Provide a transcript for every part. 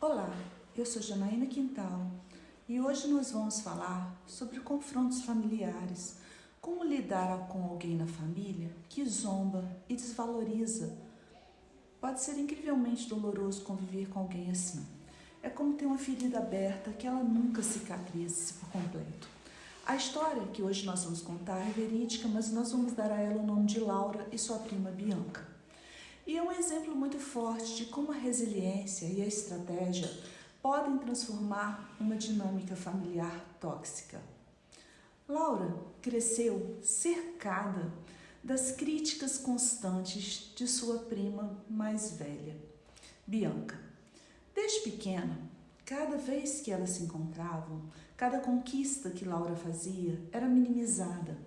Olá, eu sou Janaína Quintal e hoje nós vamos falar sobre confrontos familiares, como lidar com alguém na família que zomba e desvaloriza. Pode ser incrivelmente doloroso conviver com alguém assim. É como ter uma ferida aberta que ela nunca cicatrize por completo. A história que hoje nós vamos contar é verídica, mas nós vamos dar a ela o nome de Laura e sua prima Bianca. E é um exemplo muito forte de como a resiliência e a estratégia podem transformar uma dinâmica familiar tóxica. Laura cresceu cercada das críticas constantes de sua prima mais velha, Bianca. Desde pequena, cada vez que elas se encontravam, cada conquista que Laura fazia era minimizada.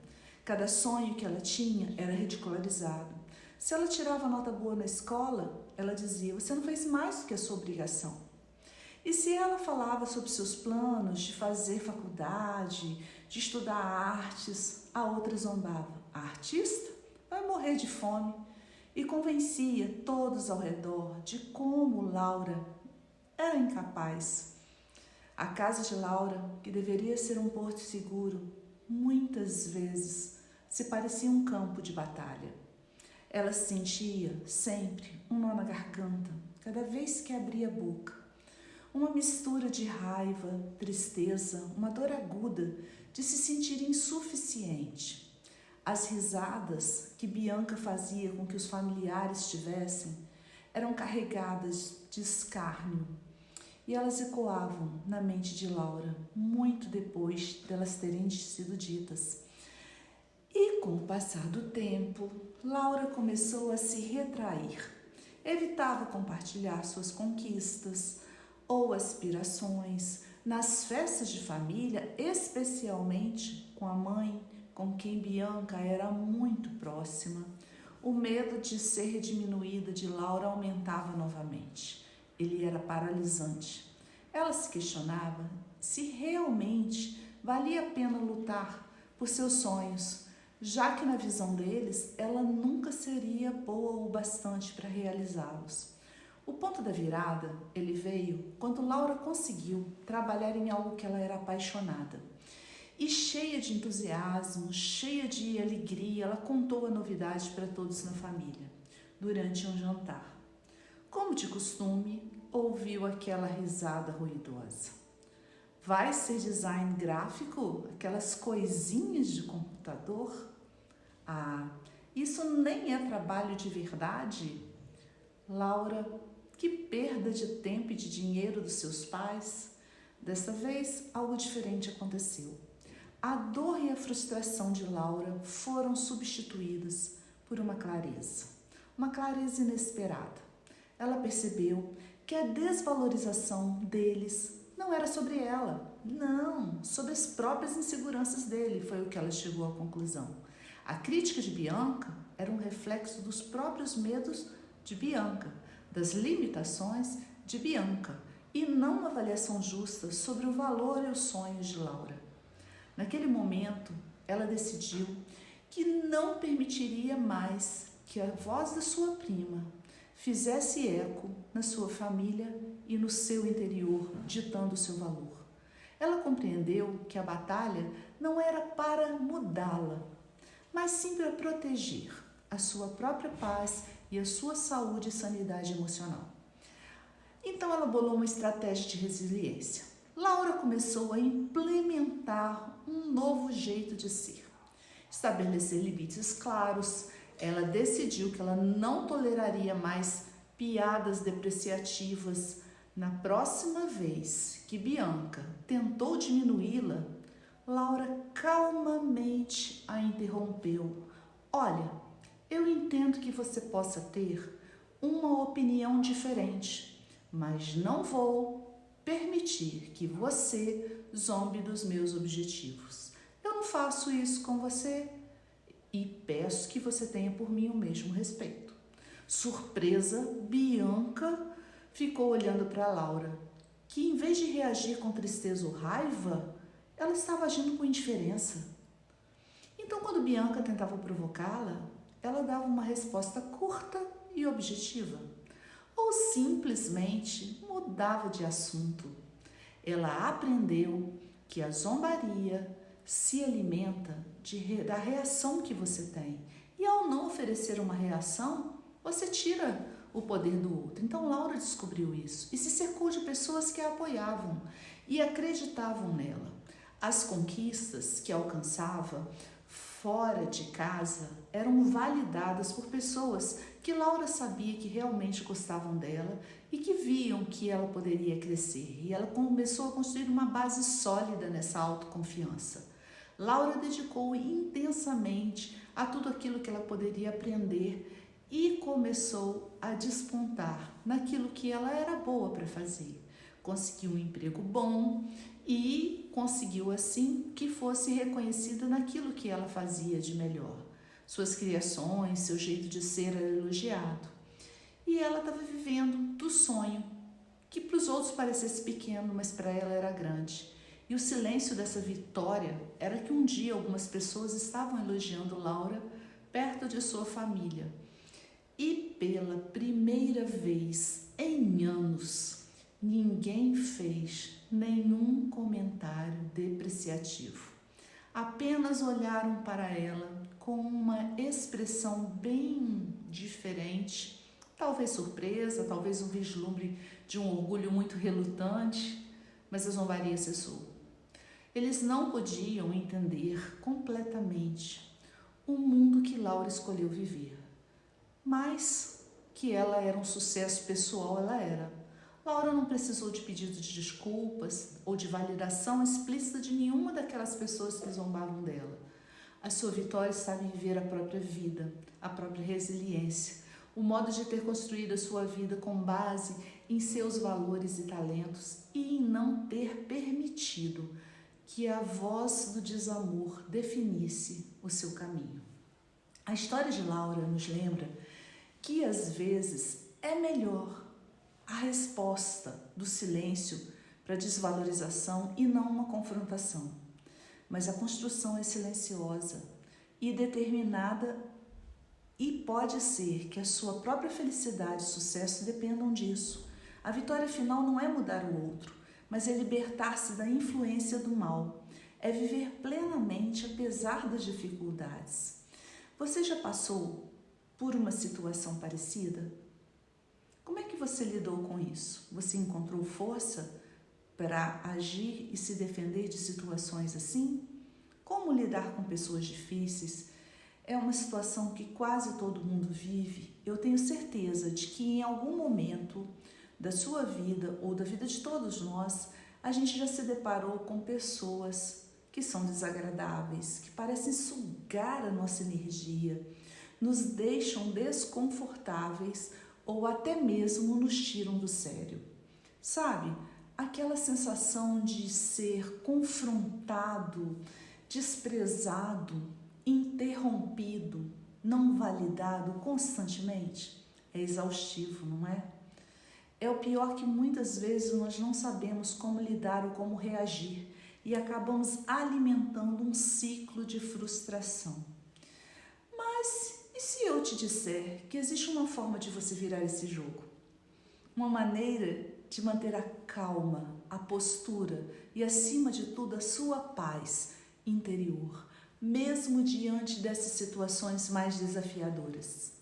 Cada sonho que ela tinha era ridicularizado. Se ela tirava nota boa na escola, ela dizia: você não fez mais do que a sua obrigação. E se ela falava sobre seus planos de fazer faculdade, de estudar artes, a outra zombava: a artista vai morrer de fome. E convencia todos ao redor de como Laura era incapaz. A casa de Laura, que deveria ser um porto seguro, muitas vezes se parecia um campo de batalha. Ela sentia sempre um nó na garganta, cada vez que abria a boca. Uma mistura de raiva, tristeza, uma dor aguda de se sentir insuficiente. As risadas que Bianca fazia com que os familiares tivessem eram carregadas de escárnio e elas ecoavam na mente de Laura muito depois delas terem sido ditas. E com o passar do tempo, Laura começou a se retrair. Evitava compartilhar suas conquistas ou aspirações nas festas de família, especialmente com a mãe, com quem Bianca era muito próxima. O medo de ser diminuída de Laura aumentava novamente. Ele era paralisante. Ela se questionava se realmente valia a pena lutar por seus sonhos, já que na visão deles, ela nunca seria boa o bastante para realizá-los. O ponto da virada, ele veio quando Laura conseguiu trabalhar em algo que ela era apaixonada. E cheia de entusiasmo, cheia de alegria, ela contou a novidade para todos na família, durante um jantar. Como de costume, ouviu aquela risada ruidosa. Vai ser design gráfico? Aquelas coisinhas de computador? Ah, isso nem é trabalho de verdade? Laura, que perda de tempo e de dinheiro dos seus pais. Desta vez, algo diferente aconteceu. A dor e a frustração de Laura foram substituídas por uma clareza inesperada. Ela percebeu que a desvalorização deles não era sobre ela, não, sobre as próprias inseguranças dele, foi o que ela chegou à conclusão. A crítica de Bianca era um reflexo dos próprios medos de Bianca, das limitações de Bianca, e não uma avaliação justa sobre o valor e os sonhos de Laura. Naquele momento, ela decidiu que não permitiria mais que a voz da sua prima fizesse eco na sua família e no seu interior, ditando o seu valor. Ela compreendeu que a batalha não era para mudá-la, mas sim para proteger a sua própria paz e a sua saúde e sanidade emocional. Então ela bolou uma estratégia de resiliência. Laura começou a implementar um novo jeito de ser. Estabelecer limites claros. Ela decidiu que ela não toleraria mais piadas depreciativas. Na próxima vez que Bianca tentou diminuí-la, Laura calmamente a interrompeu. Olha, eu entendo que você possa ter uma opinião diferente, mas não vou permitir que você zombe dos meus objetivos. Eu não faço isso com você e peço que você tenha por mim o mesmo respeito. Surpresa, Bianca ficou olhando para Laura, que em vez de reagir com tristeza ou raiva, ela estava agindo com indiferença. Então, quando Bianca tentava provocá-la, ela dava uma resposta curta e objetiva, ou simplesmente mudava mudava de assunto. Ela aprendeu que a zombaria se alimenta da reação que você tem. E ao não oferecer uma reação, você tira o poder do outro. Então Laura descobriu isso e se cercou de pessoas que a apoiavam e acreditavam nela. As conquistas que alcançava fora de casa eram validadas por pessoas que Laura sabia que realmente gostavam dela e que viam que ela poderia crescer. E ela começou a construir uma base sólida nessa autoconfiança. Laura dedicou intensamente a tudo aquilo que ela poderia aprender e começou a despontar naquilo que ela era boa para fazer. Conseguiu um emprego bom e conseguiu assim que fosse reconhecida naquilo que ela fazia de melhor. Suas criações, seu jeito de ser era elogiado. E ela estava vivendo do sonho, que para os outros parecesse pequeno, mas para ela era grande. E o silêncio dessa vitória era que um dia algumas pessoas estavam elogiando Laura perto de sua família. E pela primeira vez em anos, ninguém fez nenhum comentário depreciativo. Apenas olharam para ela com uma expressão bem diferente, talvez surpresa, talvez um vislumbre de um orgulho muito relutante, mas a zombaria cessou. Eles não podiam entender completamente o mundo que Laura escolheu viver, mas que ela era um sucesso pessoal, ela era. Laura não precisou de pedido de desculpas ou de validação explícita de nenhuma daquelas pessoas que zombavam dela. A sua vitória estava em viver a própria vida, a própria resiliência, o modo de ter construído a sua vida com base em seus valores e talentos e em não ter permitido que a voz do desamor definisse o seu caminho. A história de Laura nos lembra que às vezes é melhor a resposta do silêncio para a desvalorização e não uma confrontação. Mas a construção é silenciosa e determinada e pode ser que a sua própria felicidade e sucesso dependam disso. A vitória final não é mudar o outro, mas é libertar-se da influência do mal, é viver plenamente apesar das dificuldades. Você já passou por uma situação parecida? Como é que você lidou com isso? Você encontrou força para agir e se defender de situações assim? Como lidar com pessoas difíceis? É uma situação que quase todo mundo vive. Eu tenho certeza de que em algum momento da sua vida ou da vida de todos nós, a gente já se deparou com pessoas que são desagradáveis, que parecem sugar a nossa energia, nos deixam desconfortáveis ou até mesmo nos tiram do sério. Sabe, aquela sensação de ser confrontado, desprezado, interrompido, não validado constantemente, é exaustivo, não é? É o pior que muitas vezes nós não sabemos como lidar ou como reagir e acabamos alimentando um ciclo de frustração. Mas e se eu te disser que existe uma forma de você virar esse jogo? Uma maneira de manter a calma, a postura e, acima de tudo, a sua paz interior, mesmo diante dessas situações mais desafiadoras?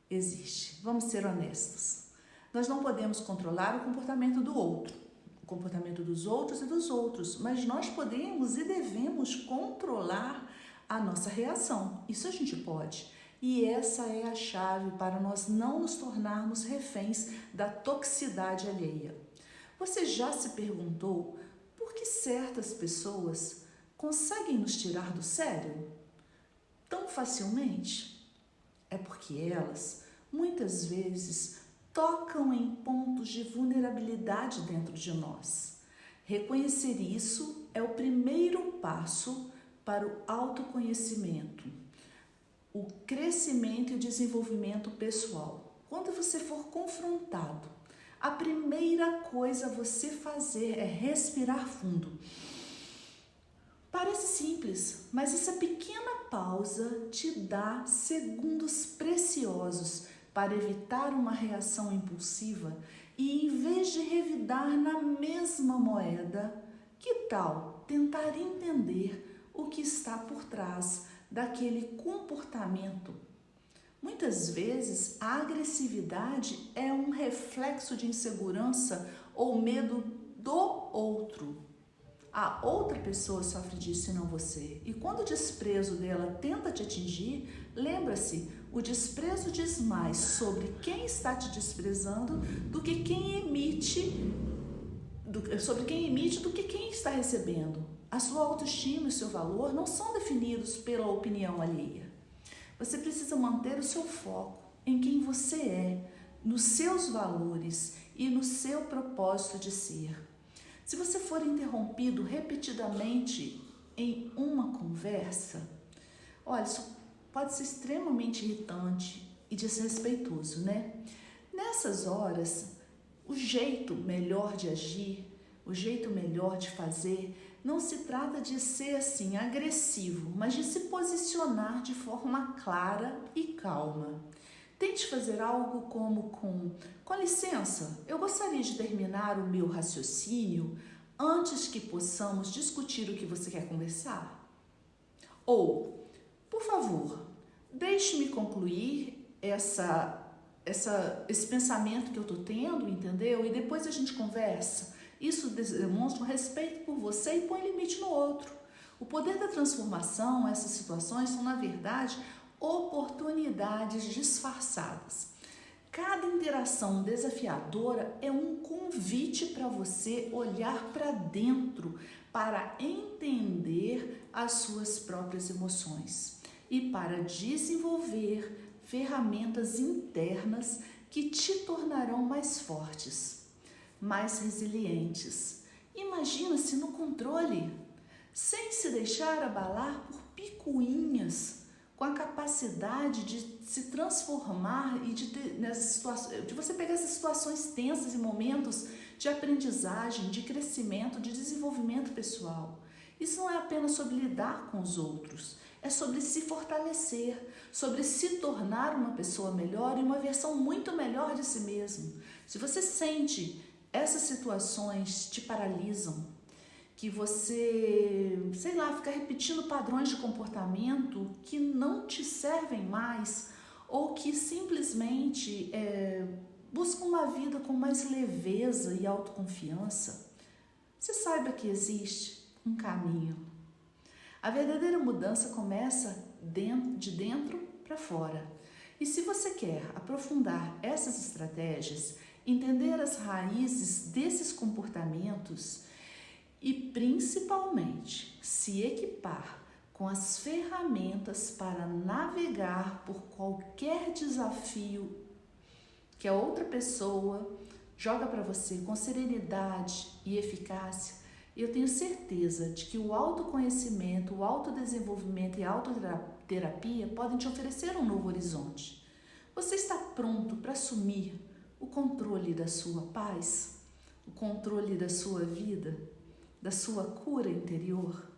Existe. Vamos ser honestos. Nós não podemos controlar o comportamento do outro, o comportamento dos outros e dos outros, mas nós podemos e devemos controlar a nossa reação. Isso a gente pode. E essa é a chave para nós não nos tornarmos reféns da toxicidade alheia. Você já se perguntou por que certas pessoas conseguem nos tirar do sério tão facilmente? É porque elas, muitas vezes, tocam em pontos de vulnerabilidade dentro de nós. Reconhecer isso é o primeiro passo para o autoconhecimento, o crescimento e o desenvolvimento pessoal. Quando você for confrontado, a primeira coisa a você fazer é respirar fundo. Parece simples, mas essa pequena pausa te dá segundos preciosos para evitar uma reação impulsiva E em vez de revidar na mesma moeda, que tal tentar entender o que está por trás daquele comportamento? Muitas vezes a agressividade é um reflexo de insegurança ou medo do outro. A outra pessoa sofre disso e não você. E quando o desprezo dela tenta te atingir, lembra-se, o desprezo diz mais sobre quem está te desprezando do que quem emite, sobre quem emite do que quem está recebendo. A sua autoestima e o seu valor não são definidos pela opinião alheia. Você precisa manter o seu foco em quem você é, nos seus valores e no seu propósito de ser. Se você for interrompido repetidamente em uma conversa, olha, isso pode ser extremamente irritante e desrespeitoso, né? Nessas horas, o jeito melhor de agir, o jeito melhor de fazer, não se trata de ser assim agressivo, mas de se posicionar de forma clara e calma. Tente fazer algo como com licença, eu gostaria de terminar o meu raciocínio antes que possamos discutir o que você quer conversar. Ou, por favor, deixe-me concluir esse pensamento que eu estou tendo, entendeu? E depois a gente conversa. Isso demonstra um respeito por você e põe limite no outro. O poder da transformação, essas situações são, na verdade, oportunidades disfarçadas. Cada interação desafiadora é um convite para você olhar para dentro, para entender as suas próprias emoções e para desenvolver ferramentas internas que te tornarão mais fortes, mais resilientes. Imagina-se no controle, sem se deixar abalar por picuinhas, com a capacidade de se transformar e de você pegar essas situações tensas e momentos de aprendizagem, de crescimento, de desenvolvimento pessoal. Isso não é apenas sobre lidar com os outros, é sobre se fortalecer, sobre se tornar uma pessoa melhor e uma versão muito melhor de si mesmo. Se você sente essas situações te paralisam, que você, fica repetindo padrões de comportamento que não te servem mais ou que simplesmente buscam uma vida com mais leveza e autoconfiança, você saiba que existe um caminho. A verdadeira mudança começa de dentro para fora. E se você quer aprofundar essas estratégias, entender as raízes desses comportamentos, e principalmente se equipar com as ferramentas para navegar por qualquer desafio que a outra pessoa joga para você com serenidade e eficácia, eu tenho certeza de que o autoconhecimento, o autodesenvolvimento e a autoterapia podem te oferecer um novo horizonte. Você está pronto para assumir o controle da sua paz, o controle da sua vida, da sua cura interior?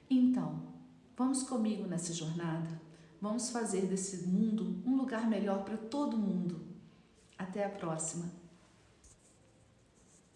Então, vamos comigo nessa jornada. Vamos fazer desse mundo um lugar melhor para todo mundo. Até a próxima.